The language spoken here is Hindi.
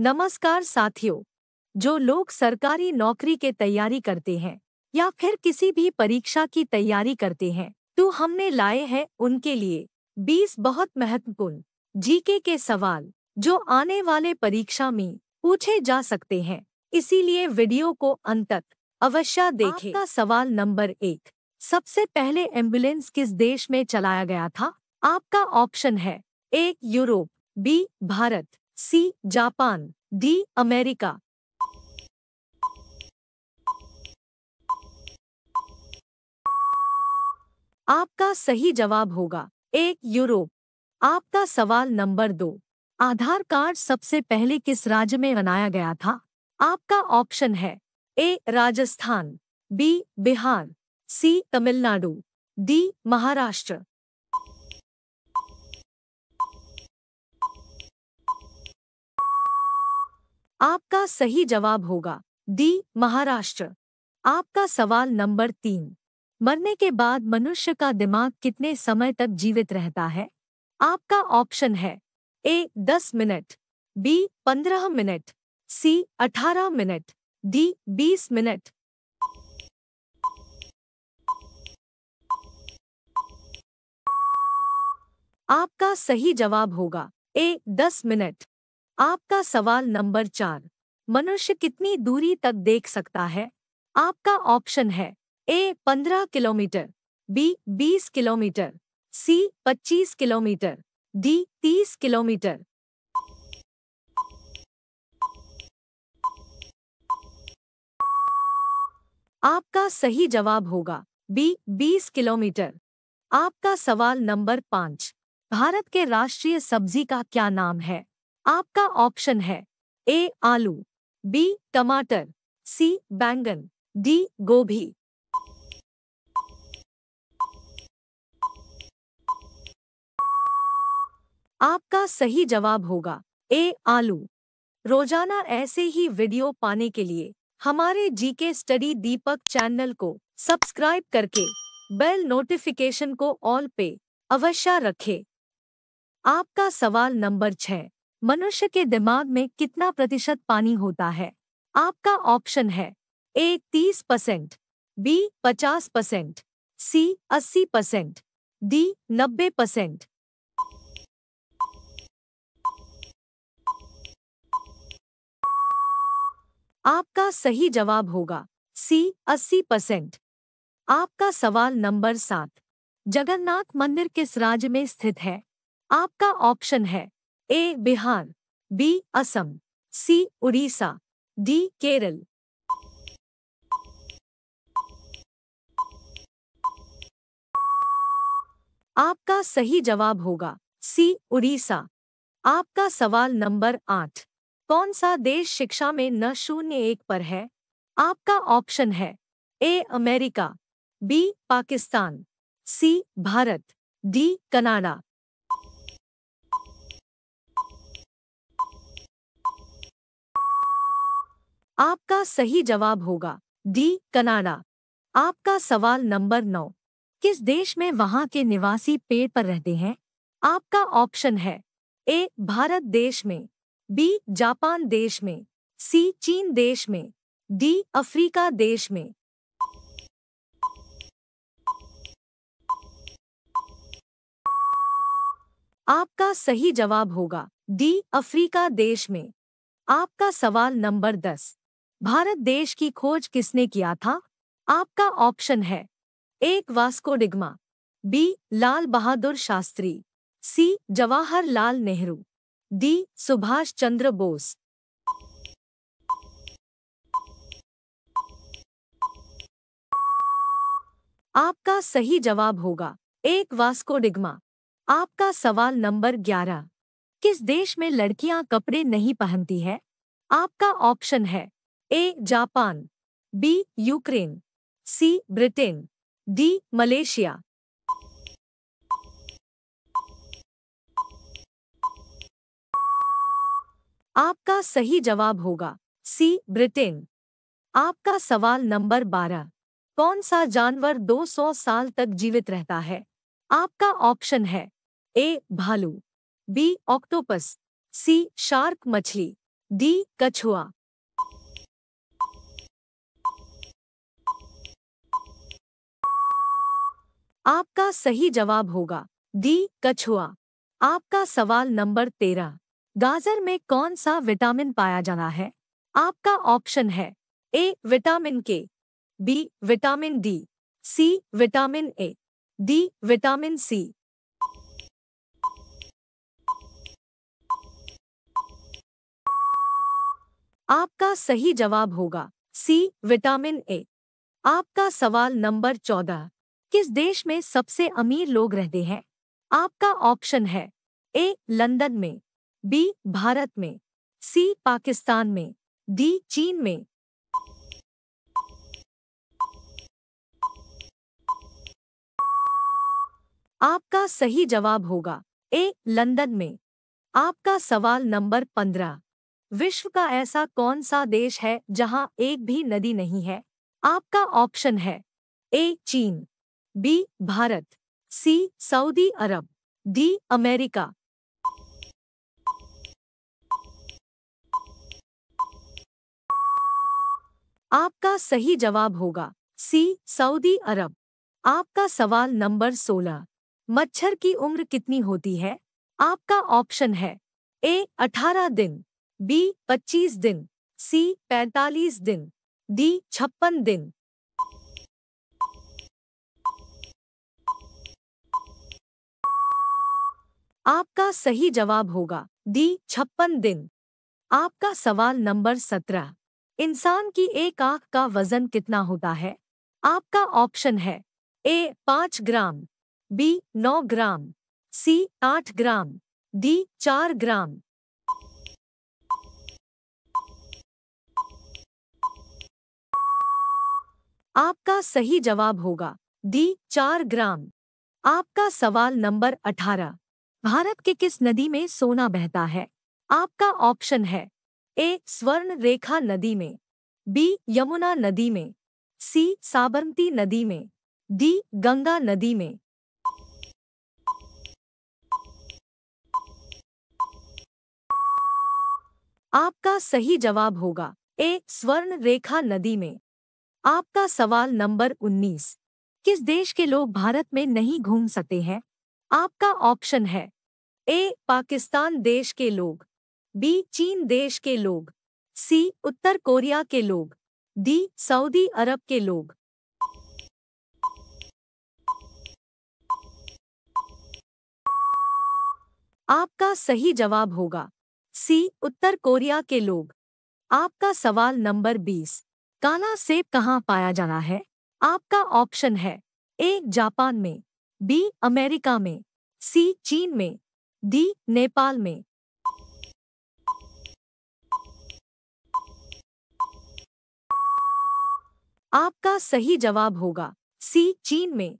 नमस्कार साथियों। जो लोग सरकारी नौकरी के तैयारी करते हैं या फिर किसी भी परीक्षा की तैयारी करते हैं, तो हमने लाए हैं उनके लिए 20 बहुत महत्वपूर्ण जीके के सवाल जो आने वाले परीक्षा में पूछे जा सकते हैं। इसीलिए वीडियो को अंत तक अवश्य देखें। आपका सवाल नंबर 1, सबसे पहले एम्बुलेंस किस देश में चलाया गया था? आपका ऑप्शन है A Europe, B Bharat, C Japan, D America. आपका सही जवाब होगा ए यूरोप। आपका सवाल नंबर 2, आधार कार्ड सबसे पहले किस राज्य में बनाया गया था? आपका ऑप्शन है ए राजस्थान, बी बिहार, सी तमिलनाडु, डी महाराष्ट्र। आपका सही जवाब होगा डी महाराष्ट्र। आपका सवाल नंबर 3, मरने के बाद मनुष्य का दिमाग कितने समय तक जीवित रहता है? आपका ऑप्शन है ए 10 मिनट, बी 15 मिनट, सी 18 मिनट, डी 20 मिनट। आपका सही जवाब होगा ए 10 मिनट। आपका सवाल नंबर 4, मनुष्य कितनी दूरी तक देख सकता है? आपका ऑप्शन है ए 15 किलोमीटर, बी 20 किलोमीटर, सी 25 किलोमीटर, डी 30 किलोमीटर। आपका सही जवाब होगा बी 20 किलोमीटर। आपका सवाल नंबर 5, भारत के राष्ट्रीय सब्जी का क्या नाम है? आपका ऑप्शन है ए आलू, बी टमाटर, सी बैंगन, डी गोभी। आपका सही जवाब होगा ए आलू। रोजाना ऐसे ही वीडियो पाने के लिए हमारे जीके स्टडी दीपक चैनल को सब्सक्राइब करके बेल नोटिफिकेशन को ऑल पे अवश्य रखें। आपका सवाल नंबर 6, मनुष्य के दिमाग में कितना प्रतिशत पानी होता है? आपका ऑप्शन है ए 30%, बी 50%, सी 80%, डी 90%। आपका सही जवाब होगा सी 80%। आपका सवाल नंबर 7, जगन्नाथ मंदिर किस राज्य में स्थित है? आपका ऑप्शन है ए बिहार, बी असम, सी उड़ीसा, डी केरल। आपका सही जवाब होगा सी उड़ीसा। आपका सवाल नंबर 8, कौन सा देश शिक्षा में न शून्य 1 पर है? आपका ऑप्शन है A America, B Pakistan, C Bharat, D Canada. आपका सही जवाब होगा डी कनाडा। आपका सवाल नंबर 9, किस देश में वहां के निवासी पेड़ पर रहते हैं? आपका ऑप्शन है ए भारत देश में, बी जापान देश में, सी चीन देश में, डी अफ्रीका देश में। आपका सही जवाब होगा डी अफ्रीका देश में। आपका सवाल नंबर 10, भारत देश की खोज किसने किया था? आपका ऑप्शन है ए वास्को डिगमा, बी लाल बहादुर शास्त्री, सी जवाहरलाल नेहरू, डी सुभाष चंद्र बोस। आपका सही जवाब होगा ए वास्को डिगमा। आपका सवाल नंबर 11, किस देश में लड़कियां कपड़े नहीं पहनती है? आपका ऑप्शन है A Japan, B Ukraine, C Britain, D Malaysia. आपका सही जवाब होगा सी ब्रिटेन। आपका सवाल नंबर 12, कौन सा जानवर 200 साल तक जीवित रहता है? आपका ऑप्शन है ए भालू, बी ऑक्टोपस, सी शार्क मछली, डी कछुआ। आपका सही जवाब होगा डी कछुआ। आपका सवाल नंबर 13। गाजर में कौन सा विटामिन पाया जाना है? आपका ऑप्शन है A vitamin K, B vitamin D, C vitamin A, D vitamin C. आपका सही जवाब होगा सी विटामिन ए। आपका सवाल नंबर 14। किस देश में सबसे अमीर लोग रहते हैं? आपका ऑप्शन है ए लंदन में, बी भारत में, सी पाकिस्तान में, डी चीन में। आपका सही जवाब होगा ए लंदन में। आपका सवाल नंबर 15। विश्व का ऐसा कौन सा देश है जहां एक भी नदी नहीं है? आपका ऑप्शन है ए चीन, बी भारत, सी सऊदी अरब, डी अमेरिका। आपका सही जवाब होगा सी सऊदी अरब। आपका सवाल नंबर 16। मच्छर की उम्र कितनी होती है? आपका ऑप्शन है ए 18 दिन, बी 25 दिन, सी 45 दिन, डी 56 दिन। आपका सही जवाब होगा डी 56 दिन। आपका सवाल नंबर 17। इंसान की एक आंख का वजन कितना होता है? आपका ऑप्शन है ए 5 ग्राम, बी 9 ग्राम, सी 8 ग्राम, डी 4 ग्राम। आपका सही जवाब होगा डी 4 ग्राम। आपका सवाल नंबर 18। भारत के किस नदी में सोना बहता है? आपका ऑप्शन है ए स्वर्ण रेखा नदी में, बी यमुना नदी में, सी साबरमती नदी में, डी गंगा नदी में। आपका सही जवाब होगा ए स्वर्ण रेखा नदी में। आपका सवाल नंबर 19। किस देश के लोग भारत में नहीं घूम सकते हैं? आपका ऑप्शन है ए पाकिस्तान देश के लोग, बी चीन देश के लोग, सी उत्तर कोरिया के लोग, डी सऊदी अरब के लोग। आपका सही जवाब होगा सी उत्तर कोरिया के लोग। आपका सवाल नंबर 20। काला सेब कहाँ पाया जाना है? आपका ऑप्शन है ए जापान में, बी अमेरिका में, सी चीन में, डी नेपाल में। आपका सही जवाब होगा सी चीन में।